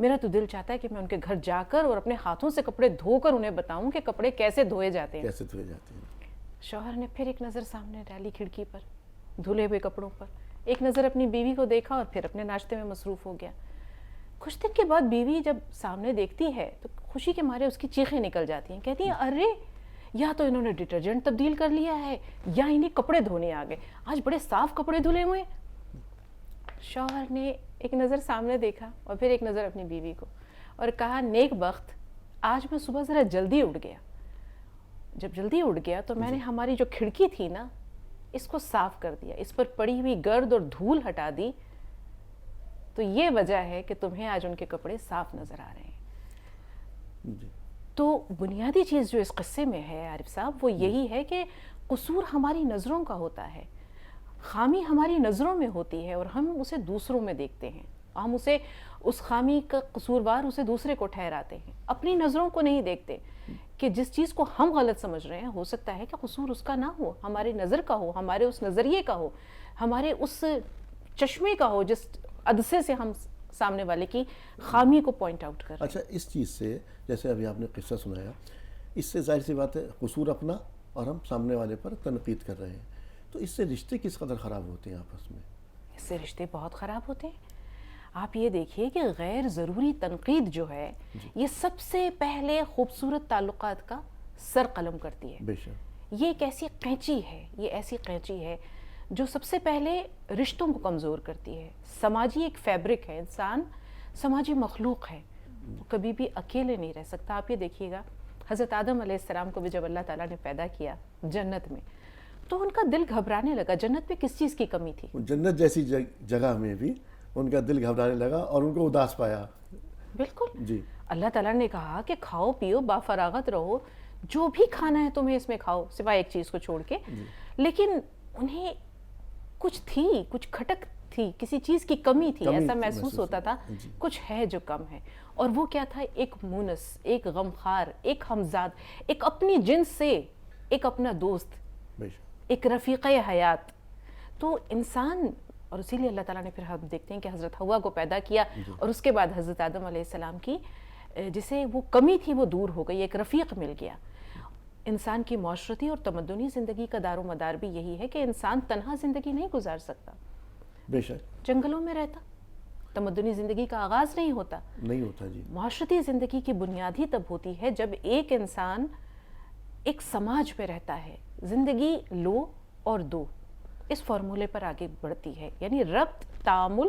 میرا تو دل چاہتا ہے کہ میں ان کے گھر جا کر اور اپنے ہاتھوں سے کپڑے دھو کر انہیں بتاؤں کہ کپڑے کیسے دھوئے جاتے ہیں. کیسے دھوئے جاتے ہیں. شوہر نے پھر ایک نظر سامنے ڈالی کھڑکی پر دھلے ہوئے کپڑوں پر, ایک نظر اپنی بیوی کو دیکھا اور پھر اپنے ناشتے میں مصروف ہو گیا. کچھ دن کے بعد بیوی جب سامنے دیکھتی ہے تو خوشی کے مارے اس کی چیخیں نکل جاتی ہیں, کہتی ہیں ارے یا تو انہوں نے ڈٹرجنٹ تبدیل کر لیا ہے یا انہیں کپڑے دھونے آ گئے, آج بڑے صاف کپڑے دھلے ہوئے. شوہر نے ایک نظر سامنے دیکھا اور پھر ایک نظر اپنی بیوی کو اور کہا نیک بخت, آج میں صبح ذرا جلدی اٹھ گیا. جب جلدی اٹھ گیا تو میں نے ہماری جو کھڑکی تھی نا اس کو صاف کر دیا, اس پر پڑی ہوئی گرد اور دھول ہٹا دی, تو یہ وجہ ہے کہ تمہیں آج ان کے کپڑے صاف نظر آ رہے ہیں. تو بنیادی چیز جو اس قصے میں ہے عارف صاحب وہ یہی ہے کہ قصور ہماری نظروں کا ہوتا ہے, خامی ہماری نظروں میں ہوتی ہے اور ہم اسے دوسروں میں دیکھتے ہیں, ہم اسے اس خامی کا قصوروار اسے دوسرے کو ٹھہراتے ہیں, اپنی نظروں کو نہیں دیکھتے کہ جس چیز کو ہم غلط سمجھ رہے ہیں ہو سکتا ہے کہ قصور اس کا نہ ہو, ہماری نظر کا ہو, ہمارے اس نظریے کا ہو, ہمارے اس چشمے کا ہو جس عدسے سے ہم سامنے والے کی خامی کو پوائنٹ آؤٹ کر رہے ہیں. اچھا, اس چیز سے جیسے ابھی آپ نے قصہ سنایا, اس سے ظاہر سی بات ہے قصور اپنا اور ہم سامنے والے پر تنقید کر رہے ہیں, تو اس سے رشتے کس قدر خراب ہوتے ہیں آپس میں؟ اس سے رشتے بہت خراب ہوتے ہیں. آپ یہ دیکھیے کہ غیر ضروری تنقید جو ہے یہ سب سے پہلے خوبصورت تعلقات کا سر قلم کرتی ہے. بے شک. یہ ایک ایسی قینچی ہے, یہ ایسی قینچی ہے جو سب سے پہلے رشتوں کو کمزور کرتی ہے. سماجی ایک فیبرک ہے, انسان سماجی مخلوق ہے, وہ کبھی بھی اکیلے نہیں رہ سکتا. آپ یہ دیکھیے گا حضرت آدم علیہ السلام کو بھی جب اللہ تعالیٰ نے پیدا کیا جنت میں تو ان کا دل گھبرانے لگا. جنت میں کس چیز کی کمی تھی؟ جنت جیسی جگہ میں بھی ان کا دل گھبرانے لگا اور ان کو اداس پایا. بالکل. جی. اللہ تعالیٰ نے کہا کہ کھاؤ پیو بافراغت رہو, جو بھی کھانا ہے تمہیں اس میں کھاؤ سوائے ایک چیز کو چھوڑ کے. لیکن انہیں کچھ تھی, کچھ کھٹک تھی, کسی چیز کی کمی تھی, ایسا محسوس ہوتا تھا کچھ ہے جو کم ہے. اور وہ کیا تھا؟ ایک مونس, ایک غمخوار, ایک ہمزاد, ایک اپنی جنس سے ایک اپنا دوست, ایک رفیق حیات. تو انسان, اور اسی لیے اللہ تعالیٰ نے پھر ہم دیکھتے ہیں کہ حضرت حوا کو پیدا کیا اور اس کے بعد حضرت آدم علیہ السلام کی جسے وہ کمی تھی وہ دور ہو گئی, ایک رفیق مل گیا. انسان کی معاشرتی اور تمدنی زندگی کا دار و مدار بھی یہی ہے کہ انسان تنہا زندگی نہیں گزار سکتا. بے شک. جنگلوں میں رہتا تمدنی زندگی کا آغاز نہیں ہوتا. نہیں ہوتا. جی. معاشرتی زندگی کی بنیاد ہی تب ہوتی ہے جب ایک انسان ایک سماج میں رہتا ہے. زندگی لو اور دو اس فارمولے پر آگے بڑھتی ہے, یعنی ربط, تعامل,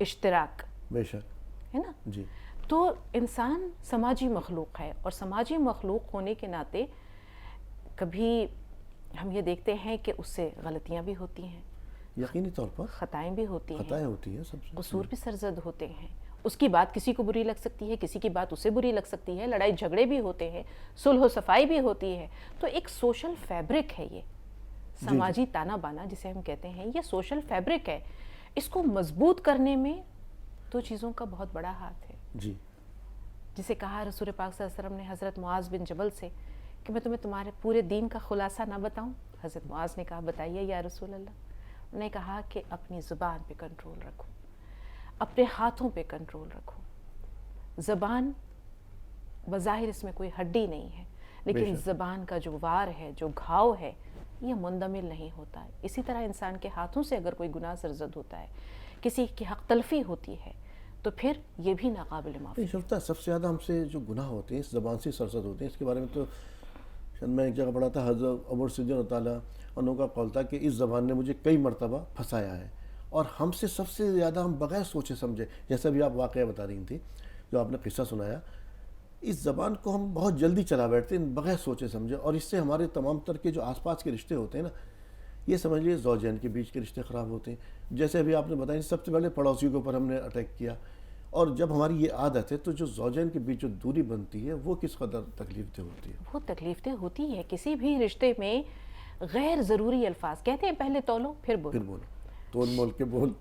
اشتراک. بے شک. ہے نا. جی. تو انسان سماجی مخلوق ہے اور سماجی مخلوق ہونے کے ناطے کبھی ہم یہ دیکھتے ہیں کہ اس سے غلطیاں بھی ہوتی ہیں, یقینی طور پر خطائیں بھی ہوتی ہیں, خطائیں ہوتی ہیں, سب سے قصور بھی سرزد ہوتے ہیں. اس کی بات کسی کو بری لگ سکتی ہے, کسی کی بات اسے بری لگ سکتی ہے, لڑائی جھگڑے بھی ہوتے ہیں, صلح و صفائی بھی ہوتی ہے. تو ایک سوشل فیبرک ہے یہ سماجی تانا بانا جسے ہم کہتے ہیں, یہ سوشل فیبرک ہے. اس کو مضبوط کرنے میں دو چیزوں کا بہت بڑا ہاتھ ہے. جی. جسے کہا رسول پاک صلی اللہ علیہ وسلم نے حضرت معاذ بن جبل سے کہ میں تمہیں تمہارے پورے دین کا خلاصہ نہ بتاؤں؟ حضرت معاذ نے کہا بتائیے یا رسول اللہ. انہوں نے کہا کہ اپنی زبان پہ کنٹرول رکھو, اپنے ہاتھوں پہ کنٹرول رکھو. زبان بظاہر اس میں کوئی ہڈی نہیں ہے, لیکن زبان کا جو وار ہے, جو گھاؤ ہے, یہ مندمل نہیں ہوتا ہے. اسی طرح انسان کے ہاتھوں سے اگر کوئی گناہ سرزد ہوتا ہے, کسی کی حق تلفی ہوتی ہے, تو پھر یہ بھی ناقابل معافی. سب سے زیادہ ہم سے جو گناہ ہوتے ہیں اس زبان سے سرزد ہوتے ہیں. اس کے بارے میں تو میں ایک جگہ پڑھا تھا, حضرت عمر صدیق اللہ تعالیٰ عنہ کا قول تھا کہ اس زبان نے مجھے کئی مرتبہ پھنسایا ہے, اور ہم سے سب سے زیادہ ہم بغیر سوچے سمجھے, جیسا بھی آپ واقعہ بتا رہی تھی جو آپ نے قصہ سنایا, اس زبان کو ہم بہت جلدی چلا بیٹھتے ہیں بغیر سوچے سمجھے, اور اس سے ہمارے تمام تر کے جو آس پاس کے رشتے ہوتے ہیں نا, یہ سمجھ لیے زوجین کے بیچ کے رشتے خراب ہوتے ہیں. جیسے ابھی آپ نے بتایا سب سے پہلے پڑوسیوں کے اوپر ہم نے اٹیک کیا, اور جب ہماری یہ عادت ہے تو جو زوجین کے بیچ جو دوری بنتی ہے وہ کس قدر تکلیف دہ ہوتی ہے. وہ تکلیف دہ ہوتی ہے. کسی بھی رشتے میں غیر ضروری الفاظ, کہتے ہیں پہلے تولو پھر بولو, تول مول کے بول.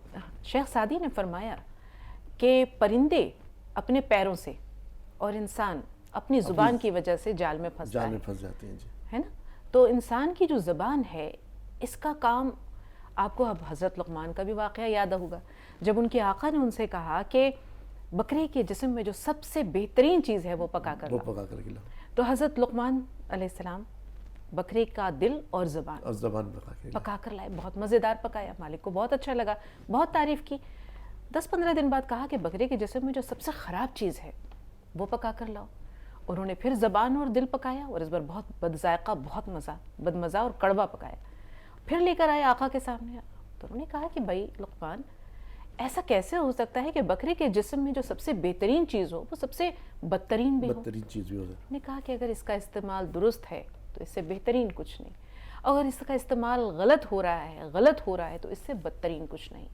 شیخ سعدی نے فرمایا کہ پرندے اپنے پیروں سے اور انسان اپنی زبان کی وجہ سے جال میں پھنس جاتے ہیں. ہے نا. تو انسان کی جو زبان ہے اس کا کام, آپ کو اب حضرت لقمان کا بھی واقعہ یاد ہوگا جب ان کے آقا نے ان سے کہا کہ بکرے کے جسم میں جو سب سے بہترین چیز ہے وہ پکا کر وہ لاؤ. پکا کر کے لاؤ تو حضرت لقمان علیہ السلام بکرے کا دل اور زبان اور زبان پکا کے پکا کر لائے. بہت مزیدار پکایا, مالک کو بہت اچھا لگا, بہت تعریف کی. 10-15 دن بعد کہا کہ بکرے کے جسم میں جو سب سے خراب چیز ہے وہ پکا کر لاؤ. انہوں نے پھر زبان اور دل پکایا, اور اس بار بہت بد ذائقہ, بہت بد مزہ اور کڑوا پکایا. پھر لے کر آئے آقا کے سامنے. تو انہوں نے کہا کہ بھائی لقمان, ایسا کیسے ہو سکتا ہے کہ بکرے کے جسم میں جو سب سے بہترین چیز ہو وہ سب سے بدترین بھی ہو؟ بدترین چیز بھی ہو جائے. انہوں نے کہا کہ اگر اس کا استعمال درست ہے تو اس سے بہترین کچھ نہیں, اگر اس کا استعمال غلط ہو رہا ہے تو اس سے بدترین کچھ نہیں.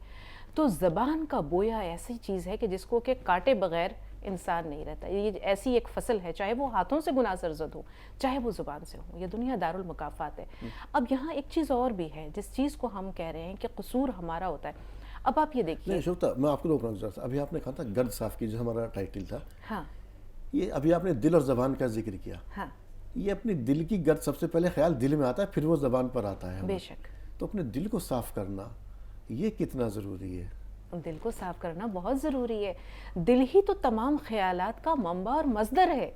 تو زبان کا بویا ایسی چیز ہے کہ جس کو کہ کاٹے بغیر انسان نہیں رہتا. یہ ایسی ایک فصل ہے, چاہے وہ ہاتھوں سے گناہ سرزد ہو, چاہے وہ زبان سے ہو. یہ دنیا دار المکافات ہے. اب یہاں ایک چیز اور بھی ہے جس چیز کو ہم کہہ رہے ہیں کہ قصور ہمارا ہوتا ہے. اب آپ یہ دیکھیے. نہیں شوفتہ, میں آپ کو روک رہا ہوں. ابھی آپ نے کہا تھا گرد صاف کی, جو ہمارا ٹائٹل تھا. ہاں, یہ ابھی آپ نے دل اور زبان کا ذکر کیا. ہاں, یہ اپنی دل کی گرد سب سے پہلے خیال دل میں آتا ہے, پھر وہ زبان پر آتا ہے. بے شک. تو اپنے دل کو صاف کرنا یہ کتنا ضروری ہے؟ دل کو صاف کرنا بہت ضروری ہے. دل ہی تو تمام خیالات کا منبع اور مصدر ہے.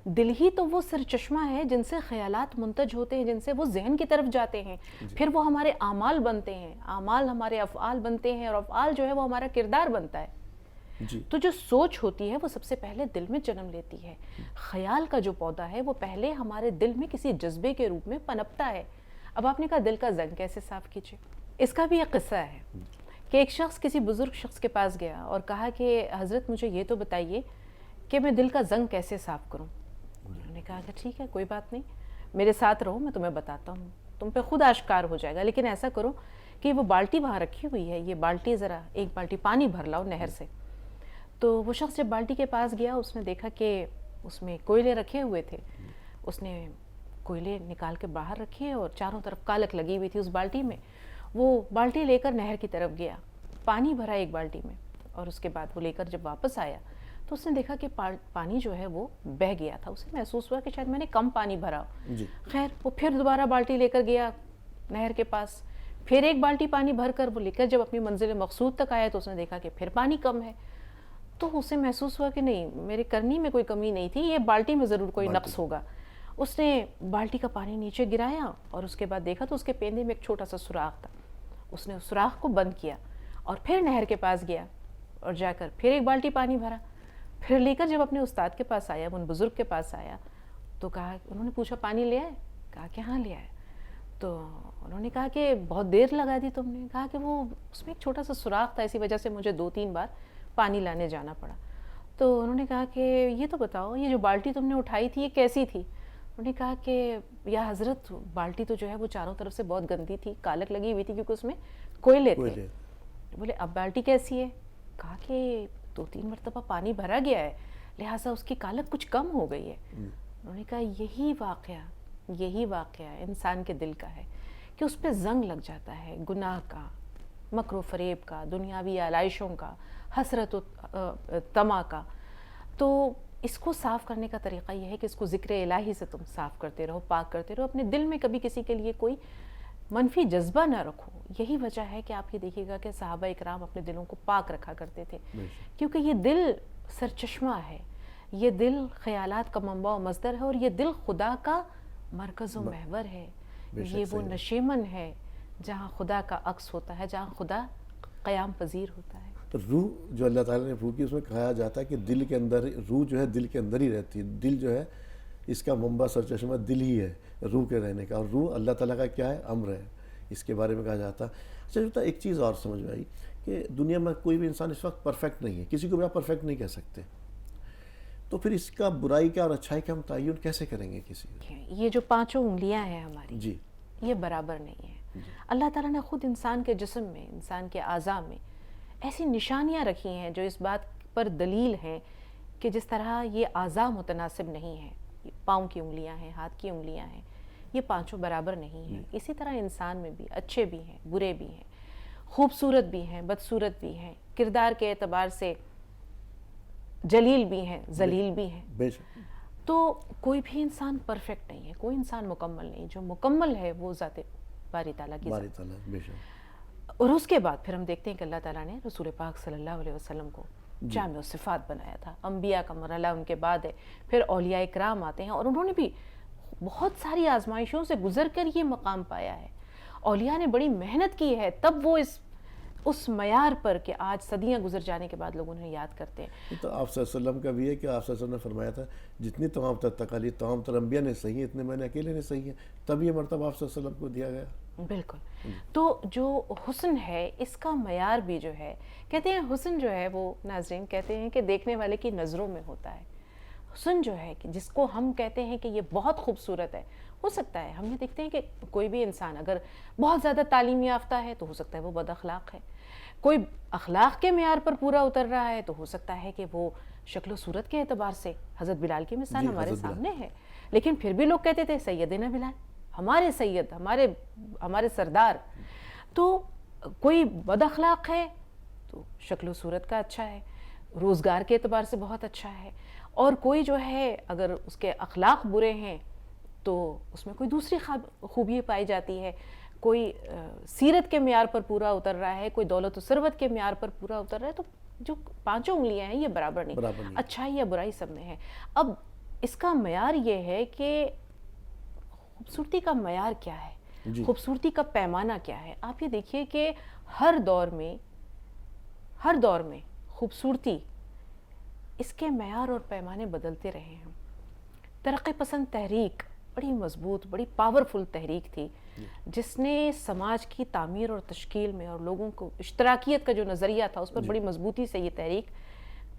دل ہی تو وہ سرچشمہ ہے جن سے خیالات منتج ہوتے ہیں, جن سے وہ ذہن کی طرف جاتے ہیں, پھر وہ ہمارے اعمال بنتے ہیں, اعمال ہمارے افعال بنتے ہیں, اور افعال جو ہے وہ ہمارا کردار بنتا ہے. تو جو سوچ ہوتی ہے وہ سب سے پہلے دل میں جنم لیتی ہے. خیال کا جو پودا ہے وہ پہلے ہمارے دل میں کسی جذبے کے روپ میں پنپتا ہے. اب آپ نے کہا دل کا زنگ کیسے صاف کیجیے. اس کا بھی ایک قصہ ہے کہ ایک شخص کسی بزرگ شخص کے پاس گیا اور کہا کہ حضرت مجھے یہ تو بتائیے کہ میں دل کا زنگ کیسے صاف کروں. انہوں نے کہا کہ ٹھیک ہے, کوئی بات نہیں, میرے ساتھ رہو, میں تمہیں بتاتا ہوں, تم پہ خود آشکار ہو جائے گا. لیکن ایسا کرو کہ وہ بالٹی وہاں رکھی ہوئی ہے, یہ بالٹی ذرا ایک بالٹی پانی بھر لاؤ نہر سے. تو وہ شخص جب بالٹی کے پاس گیا, اس نے دیکھا کہ اس میں کوئلے رکھے ہوئے تھے. اس نے کوئلے نکال کے باہر رکھے اور چاروں طرف کالک لگی ہوئی تھی اس بالٹی میں. وہ بالٹی لے کر نہر کی طرف گیا, پانی بھرا ایک بالٹی میں, اور اس کے بعد وہ لے کر جب واپس آیا تو اس نے دیکھا کہ پانی جو ہے وہ بہہ گیا تھا. اسے محسوس ہوا کہ شاید میں نے کم پانی بھرا. خیر وہ پھر دوبارہ بالٹی لے کر گیا نہر کے پاس, پھر ایک بالٹی پانی بھر کر وہ لے کر جب اپنی منزل مقصود تک آیا تو اس نے دیکھا کہ پھر پانی کم ہے. تو اسے محسوس ہوا کہ نہیں, میرے کرنی میں کوئی کمی نہیں تھی, یہ بالٹی میں ضرور کوئی نقص ہوگا. اس نے بالٹی کا پانی نیچے گرایا اور اس کے بعد دیکھا تو اس کے پیندے میں ایک چھوٹا سا سوراخ تھا. اس نے اس سوراخ کو بند کیا اور پھر نہر کے پاس گیا اور جا کر پھر ایک بالٹی پانی بھرا. پھر لے کر جب اپنے استاد کے پاس آیا, ان بزرگ کے پاس آیا, تو کہا, انہوں نے پوچھا پانی لے آئے؟ کہا کہ ہاں لے آئے. تو انہوں نے کہا کہ بہت دیر لگا دی تم نے. کہا کہ وہ اس میں ایک چھوٹا سا سوراخ تھا, اسی وجہ سے مجھے 2-3 بار پانی لانے جانا پڑا. تو انہوں نے کہا کہ یہ تو بتاؤ, یہ جو بالٹی تم نے اٹھائی تھی یہ کیسی تھی؟ انہوں نے کہا کہ یا حضرت بالٹی تو جو ہے وہ چاروں طرف سے بہت گندی تھی, کالک لگی ہوئی تھی کیونکہ اس میں کوئلے تھے. بولے اب بالٹی کیسی ہے؟ کہا کہ 2-3 مرتبہ پانی بھرا گیا ہے, لہٰذا اس کی کالک کچھ کم ہو گئی ہے. انہوں نے کہا یہی واقعہ انسان کے دل کا ہے کہ اس پہ زنگ لگ جاتا ہے گناہ کا, مکر و فریب کا, دنیاوی آلائشوں کا, حسرت و طمع کا. تو اس کو صاف کرنے کا طریقہ یہ ہے کہ اس کو ذکر الہی سے تم صاف کرتے رہو, پاک کرتے رہو. اپنے دل میں کبھی کسی کے لیے کوئی منفی جذبہ نہ رکھو. یہی وجہ ہے کہ آپ یہ دیکھیے گا کہ صحابہ اکرام اپنے دلوں کو پاک رکھا کرتے تھے, کیونکہ یہ دل سرچشمہ ہے, یہ دل خیالات کا منبع و مصدر ہے, اور یہ دل خدا کا مرکز و محور ہے. یہ وہ نشیمن ہے جہاں خدا کا عکس ہوتا ہے, جہاں خدا قیام پذیر ہوتا ہے. روح جو اللہ تعالیٰ نے پھونکی, اس میں کہا جاتا ہے کہ دل کے اندر, روح جو ہے دل کے اندر ہی رہتی ہے. دل جو ہے اس کا منبع سرچشمہ دل ہی ہے روح کے رہنے کا, اور روح اللہ تعالیٰ کا کیا ہے, امر ہے, اس کے بارے میں کہا جاتا. اچھا ایک چیز اور سمجھ میں آئی کہ دنیا میں کوئی بھی انسان اس وقت پرفیکٹ نہیں ہے, کسی کو بھی آپ پرفیکٹ نہیں کہہ سکتے. تو پھر اس کا برائی کا اور اچھائی کا ہم تعین کیسے کریں گے کسی کو؟ یہ جو 5 انگلیاں ہیں ہماری, جی, یہ برابر نہیں ہے. اللہ تعالیٰ نے خود انسان کے جسم میں, انسان کے اعضاء میں ایسی نشانیاں رکھی ہیں جو اس بات پر دلیل ہیں کہ جس طرح یہ اعضاء متناسب نہیں ہیں, پاؤں کی انگلیاں ہیں, ہاتھ کی انگلیاں ہیں, یہ 5 برابر نہیں ہیں. اسی طرح انسان میں بھی اچھے بھی ہیں, برے بھی ہیں, خوبصورت بھی ہیں, بدصورت بھی ہیں, کردار کے اعتبار سے جلیل بھی ہیں, ذلیل بھی ہیں. تو کوئی بھی انسان پرفیکٹ نہیں ہے, کوئی انسان مکمل نہیں. جو مکمل ہے وہ ذات باری تعالیٰ کی ذات. اور اس کے بعد پھر ہم دیکھتے ہیں کہ اللہ تعالیٰ نے رسول پاک صلی اللہ علیہ وسلم کو جامع صفات بنایا تھا. انبیاء کا مرحلہ ان کے بعد ہے, پھر اولیاء اکرام آتے ہیں, اور انہوں نے بھی بہت ساری آزمائشوں سے گزر کر یہ مقام پایا ہے. اولیاء نے بڑی محنت کی ہے, تب وہ اس معیار پر کہ آج صدیاں گزر جانے کے بعد لوگ انہیں یاد کرتے ہیں. تو آپ صلی اللہ علیہ وسلم کا بھی ہے کہ آپ صلی اللہ علیہ وسلم نے فرمایا تھا جتنی تمام تر تقالید تمام تر انبیاء نے صحیح ہیں اتنے میں نے اکیلے نے صحیح ہیں, تب یہ مرتبہ آپ صلی اللہ علیہ وسلم کو دیا گیا. بالکل. تو جو حسن ہے اس کا معیار بھی جو ہے, کہتے ہیں حسن جو ہے وہ, ناظرین کہتے ہیں کہ دیکھنے والے کی نظروں میں ہوتا ہے. حسن جو ہے کہ جس کو ہم کہتے ہیں کہ یہ بہت خوبصورت ہے, ہو سکتا ہے ہم یہ دیکھتے ہیں کہ کوئی بھی انسان اگر بہت زیادہ تعلیم یافتہ ہے تو ہو سکتا ہے وہ بد اخلاق ہے, کوئی اخلاق کے معیار پر پورا اتر رہا ہے تو ہو سکتا ہے کہ وہ شکل و صورت کے اعتبار سے, حضرت بلال کی مثال ہمارے سامنے ہے, لیکن پھر بھی لوگ کہتے تھے سیدنا بلال, ہمارے سید, ہمارے سردار. تو کوئی بد اخلاق ہے تو شکل و صورت کا اچھا ہے, روزگار کے اعتبار سے بہت اچھا ہے, اور کوئی جو ہے اگر اس کے اخلاق برے ہیں تو اس میں کوئی دوسری خوبی پائی جاتی ہے, کوئی سیرت کے معیار پر پورا اتر رہا ہے, کوئی دولت و ثروت کے معیار پر پورا اتر رہا ہے, تو جو پانچوں انگلیاں ہیں یہ برابر نہیں, اچھائی یا برائی سب میں ہے. اب اس کا معیار یہ ہے کہ خوبصورتی کا معیار کیا ہے, خوبصورتی کا پیمانہ کیا ہے. آپ یہ دیکھیے کہ ہر دور میں خوبصورتی اس کے معیار اور پیمانے بدلتے رہے ہیں. ترقی پسند تحریک بڑی مضبوط, بڑی پاورفل تحریک تھی جس نے سماج کی تعمیر اور تشکیل میں اور لوگوں کو اشتراکیت کا جو نظریہ تھا اس پر بڑی مضبوطی سے یہ تحریک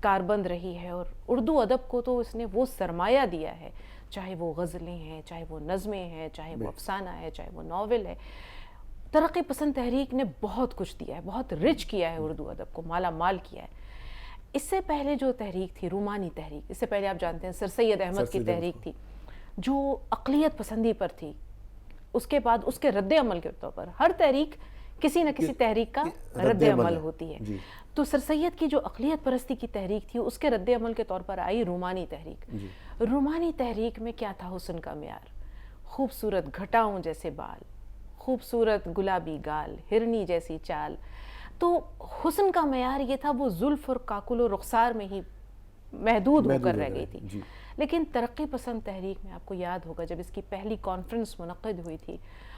کاربند رہی ہے. اور اردو ادب کو تو اس نے وہ سرمایہ دیا ہے, چاہے وہ غزلیں ہیں, چاہے وہ نظمیں ہیں, چاہے وہ افسانہ ہے, چاہے وہ ناول ہے. ترقی پسند تحریک نے بہت کچھ دیا ہے, بہت رچ کیا ہے اردو ادب کو, مالا مال کیا ہے. اس سے پہلے جو تحریک تھی رومانی تحریک, اس سے پہلے آپ جانتے ہیں سر سید احمد کی تحریک تھی جو اقلیت پسندی پر تھی, اس کے بعد اس کے رد عمل کے طور پر ہر تحریک کسی نہ کسی تحریک کا رد عمل ہوتی ہے. تو سر سید کی جو اقلیت پرستی کی تحریک تھی اس کے رد عمل کے طور پر آئی رومانی تحریک. رومانی تحریک میں کیا تھا حسن کا معیار؟ خوبصورت گھٹاؤں جیسے بال, خوبصورت گلابی گال, ہرنی جیسی چال. تو حسن کا معیار یہ تھا, وہ زلف اور کاکل و رخسار میں ہی محدود ہو کر رہ گئی تھی. لیکن ترقی پسند تحریک میں آپ کو یاد ہوگا جب اس کی پہلی کانفرنس منعقد ہوئی تھی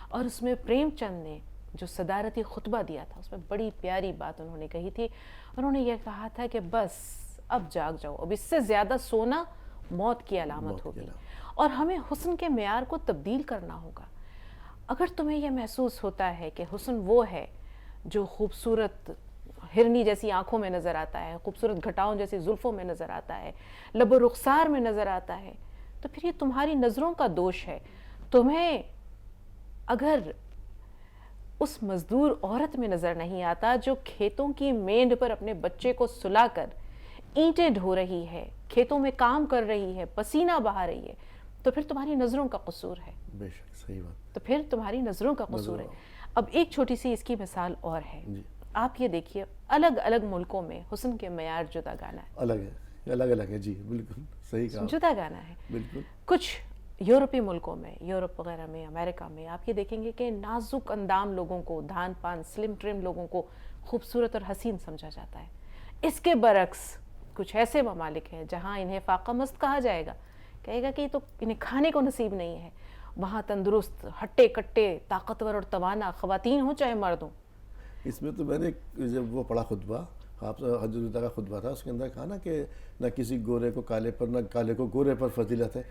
اور اس میں پریم چند نے جو صدارتی خطبہ دیا تھا اس میں بڑی پیاری بات انہوں نے کہی تھی. انہوں نے یہ کہا تھا کہ بس اب جاگ جاؤ, اب اس سے زیادہ سونا موت کی علامت ہوگی, اور ہمیں حسن کے معیار کو تبدیل کرنا ہوگا. اگر تمہیں یہ محسوس ہوتا ہے کہ حسن وہ ہے جو خوبصورت ہرنی جیسی آنکھوں میں نظر آتا ہے, خوبصورت گھٹاؤں جیسی زلفوں میں نظر آتا ہے, لب و رخسار میں نظر آتا ہے, تو پھر یہ تمہاری نظروں کا دوش ہے. تمہیں اگر اس مزدور عورت میں نظر نہیں آتا جو کھیتوں کی مینڈ پر اپنے بچے کو سلا کر اینٹیں ڈھو رہی ہے, کھیتوں میں کام کر رہی ہے, پسینہ بہا رہی ہے, تو پھر تمہاری نظروں کا قصور ہے. بے شک صحیح بات. تو پھر تمہاری نظروں کا قصور ہے. اب ایک چھوٹی سی اس کی مثال اور ہے. آپ یہ دیکھیے الگ الگ ملکوں میں حسن کے معیار جدا گانا ہے, الگ ہے. جی بالکل صحیح کہا, جدا گانا ہے. بالکل. کچھ یورپی ملکوں میں, یورپ وغیرہ میں, امریکہ میں آپ یہ دیکھیں گے کہ نازک اندام لوگوں کو, دھان پان سلم ٹرم لوگوں کو خوبصورت اور حسین سمجھا جاتا ہے. اس کے برعکس کچھ ایسے ممالک ہیں جہاں انہیں فاقہ مست کہا جائے گا, کہے گا کہ یہ تو انہیں کھانے کو نصیب نہیں ہے. وہاں تندرست, ہٹے کٹے, طاقتور اور توانا خواتین ہوں چاہے مرد ہوں. اس میں تو میں نے جب وہ پڑھا خطبہ, آپ حضرت کا خطبہ تھا, اس کے اندر کہا نا کہ نہ کسی گورے کو کالے پر, نہ کالے کو گورے پر فضیلت ہے.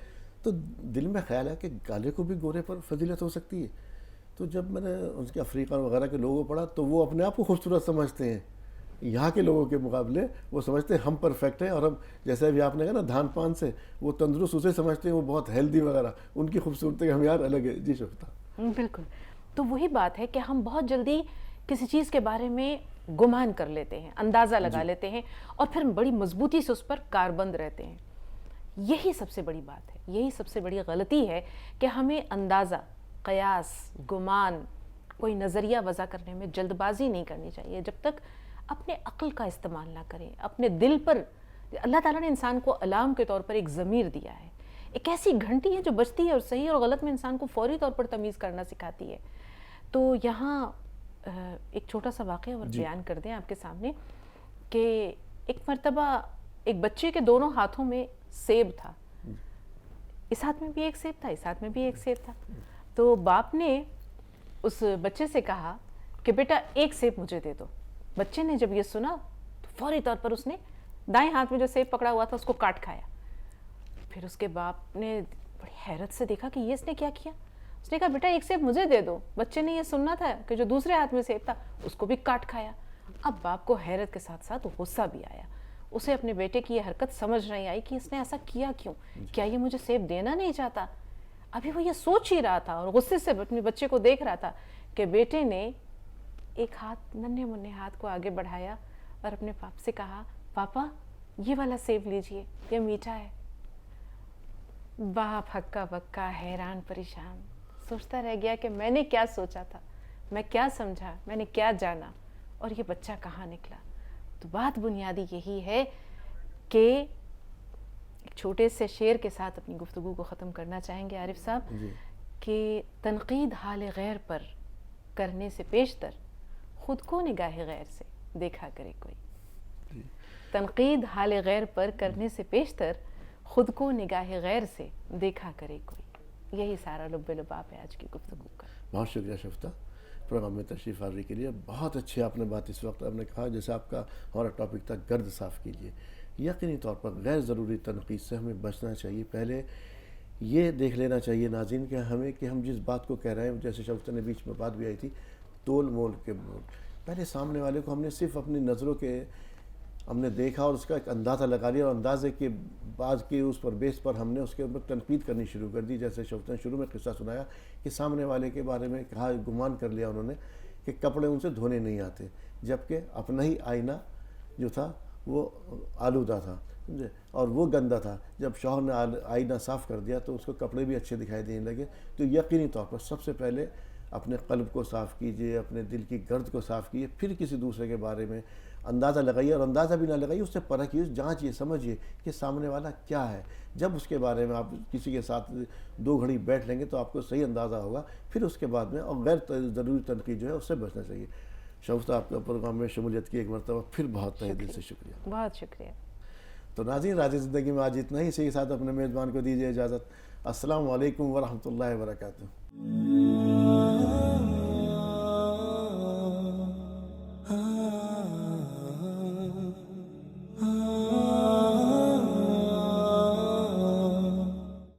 تو دل میں خیال ہے کہ کالے کو بھی گورے پر فضیلت ہو سکتی ہے. تو جب میں نے اس کے افریقہ وغیرہ کے لوگوں کو پڑھا تو وہ اپنے آپ کو خوبصورت سمجھتے ہیں, یہاں کے لوگوں کے مقابلے وہ سمجھتے ہیں ہم پرفیکٹ ہیں, اور ہم جیسے ابھی آپ نے کہا نا دھان پان سے, وہ تندرست اسے سمجھتے ہیں وہ بہت ہیلدی وغیرہ, ان کی خوبصورتی کا معیار الگ ہے. جی شفتا. بالکل. تو وہی بات ہے کہ ہم بہت جلدی کسی چیز کے بارے میں گمان کر لیتے ہیں, اندازہ لگا لیتے ہیں, اور پھر بڑی مضبوطی سے اس پر کاربند رہتے ہیں. یہی سب سے بڑی بات ہے, یہی سب سے بڑی غلطی ہے کہ ہمیں اندازہ, قیاس, گمان, کوئی نظریہ وضع کرنے میں جلد بازی نہیں کرنی چاہیے جب تک اپنے عقل کا استعمال نہ کریں. اپنے دل پر اللہ تعالیٰ نے انسان کو الارم کے طور پر ایک ضمیر دیا ہے, ایک ایسی گھنٹی ہے جو بجتی ہے اور صحیح اور غلط میں انسان کو فوری طور پر تمیز کرنا سکھاتی ہے. تو یہاں ایک چھوٹا سا واقعہ اور بیان کر دیں آپ کے سامنے کہ ایک مرتبہ ایک بچے کے دونوں ہاتھوں میں سیب تھا، اس ہاتھ میں بھی ایک سیب تھا، اس ہاتھ میں بھی ایک سیب تھا. تو باپ نے اس بچے سے کہا کہ بیٹا ایک سیب مجھے دے دو. بچے نے جب یہ سنا تو فوری طور پر اس نے دائیں ہاتھ میں جو سیب پکڑا ہوا تھا اس کو کاٹ کھایا. پھر اس کے باپ نے بڑی حیرت سے دیکھا کہ یہ اس نے کیا کیا. اس نے کہا بیٹا ایک سیب مجھے دے دو. بچے نے یہ سننا تھا کہ جو دوسرے ہاتھ میں سیب تھا اس کو بھی کاٹ کھایا. اب باپ کو حیرت کے ساتھ ساتھ غصہ بھی آیا. اسے اپنے بیٹے کی یہ حرکت سمجھ نہیں آئی کہ اس نے ایسا کیا کیوں. کیا یہ مجھے سیب دینا نہیں چاہتا؟ ابھی وہ یہ سوچ ہی رہا تھا اور غصے سے اپنے بچے کو دیکھ رہا تھا کہ بیٹے نے ایک ہاتھ، ننھے منھے ہاتھ کو آگے بڑھایا اور اپنے باپ سے کہا پاپا یہ والا سیب لیجئے، یہ میٹھا ہے. باپ ہکا بکا، حیران پریشان، سوچتا رہ گیا کہ میں نے کیا سوچا تھا، میں کیا سمجھا، میں نے کیا جانا، اور یہ بچہ کہاں نکلا. تو بات بنیادی یہی ہے کہ ایک چھوٹے سے شعر کے ساتھ اپنی گفتگو کو ختم کرنا چاہیں گے عارف صاحب کہ تنقید حال غیر پر کرنے سے پیشتر خود کو نگاہ غیر سے دیکھا کرے کوئی. تنقید حال غیر پر کرنے سے پیشتر خود کو نگاہ غیر سے دیکھا کرے کوئی. یہی سارا لب لباب ہے آج کی گفتگو کا. بہت شکریہ شفتہ پروگرام میں تشریف آوری کے لیے. بہت اچھی آپ نے بات اس وقت آپ نے کہا، جیسے آپ کا ہمارا ٹاپک تھا گرد صاف کیجیے. یقینی طور پر غیر ضروری تنقید سے ہمیں بچنا چاہیے. پہلے یہ دیکھ لینا چاہیے ناظرین کہ ہم جس بات کو کہہ رہے ہیں، جیسے شفتہ نے بیچ میں بات بھی آئی تھی تول مول کے مول، پہلے سامنے والے کو ہم نے صرف اپنی نظروں کے ہم نے دیکھا اور اس کا ایک اندازہ لگا لیا، اور اندازے کے بعد کے اس پر بیس پر ہم نے اس کے اوپر تنقید کرنی شروع کر دی. جیسے شفتہ نے شروع میں قصہ سنایا کہ سامنے والے کے بارے میں کہا، گمان کر لیا انہوں نے کہ کپڑے ان سے دھونے نہیں آتے، جبکہ اپنا ہی آئینہ جو تھا وہ آلودہ تھا اور وہ گندا تھا. جب شوہر نے آئینہ صاف کر دیا تو اس کو کپڑے بھی اچھے دکھائی دینے لگے. تو یقینی طور پر سب سے پہلے اپنے قلب کو صاف کیجئے، اپنے دل کی گرد کو صاف کیجئے، پھر کسی دوسرے کے بارے میں اندازہ لگائیے، اور اندازہ بھی نہ لگائیے، اس سے پرکھیے، جانچیے، سمجھیے کہ سامنے والا کیا ہے. جب اس کے بارے میں آپ کسی کے ساتھ 2 گھڑی بیٹھ لیں گے تو آپ کو صحیح اندازہ ہوگا. پھر اس کے بعد میں اور غیر ضروری تنقید جو ہے اس سے بچنا چاہیے. شفتہ آپ کا پروگرام میں شمولیت کی ایک مرتبہ پھر بہت تہہ دل سے شکریہ. بہت شکریہ. تو ناظرین، راز زندگی میں آج اتنا ہی. اسی کے ساتھ اپنے میزبان کو دیجیے اجازت. السلام علیکم ورحمۃ اللہ وبرکاتہ.